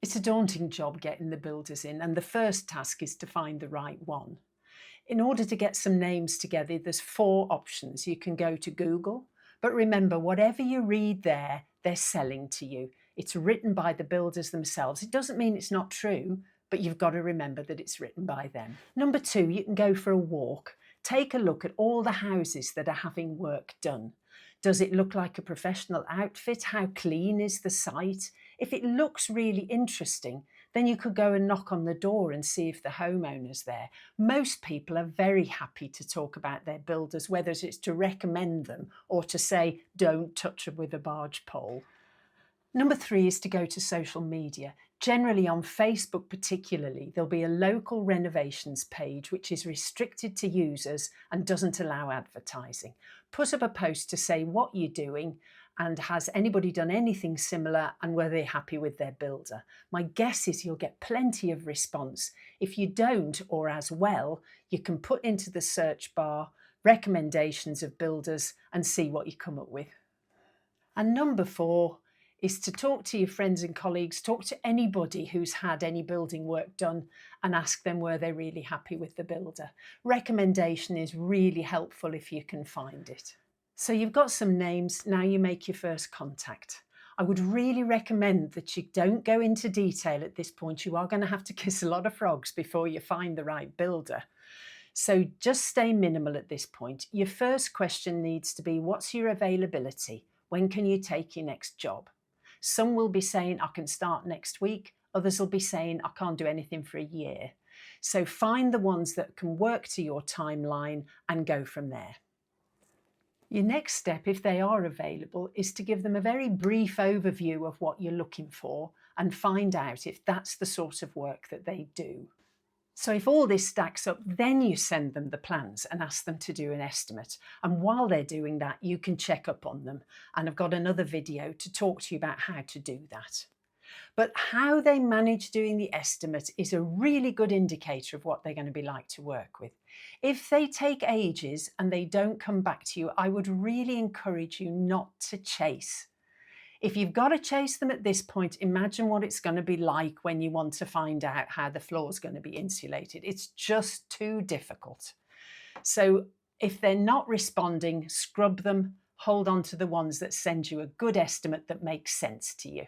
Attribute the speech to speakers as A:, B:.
A: It's a daunting job getting the builders in, and the first task is to find the right one. In order to get some names together, there's four options. You can go to Google, but remember, whatever you read there, they're selling to you. It's written by the builders themselves. It doesn't mean it's not true, but you've got to remember that it's written by them. Number two, you can go for a walk. Take a look at all the houses that are having work done. Does it look like a professional outfit? How clean is the site? If it looks really interesting, then you could go and knock on the door and see if the homeowner's there. Most people are very happy to talk about their builders, whether it's to recommend them or to say, don't touch them with a barge pole. Number three is to go to social media. Generally on Facebook particularly, there'll be a local renovations page which is restricted to users and doesn't allow advertising. Put up a post to say what you're doing and has anybody done anything similar and were they happy with their builder. My guess is you'll get plenty of response. If you don't, or as well, you can put into the search bar recommendations of builders and see what you come up with. And number four is to talk to your friends and colleagues, talk to anybody who's had any building work done and ask them were they really happy with the builder. Recommendation is really helpful if you can find it. So you've got some names, now you make your first contact. I would really recommend that you don't go into detail at this point. You are going to have to kiss a lot of frogs before you find the right builder. So just stay minimal at this point. Your first question needs to be, what's your availability? When can you take your next job? Some will be saying, I can start next week. Others will be saying, I can't do anything for a year. So find the ones that can work to your timeline and go from there. Your next step, if they are available, is to give them a very brief overview of what you're looking for and find out if that's the sort of work that they do. So if all this stacks up, then you send them the plans and ask them to do an estimate. And while they're doing that, you can check up on them. And I've got another video to talk to you about how to do that. But how they manage doing the estimate is a really good indicator of what they're going to be like to work with. If they take ages and they don't come back to you, I would really encourage you not to chase. If you've got to chase them at this point, imagine what it's going to be like when you want to find out how the floor is going to be insulated. It's just too difficult. So if they're not responding, scrub them, hold on to the ones that send you a good estimate that makes sense to you.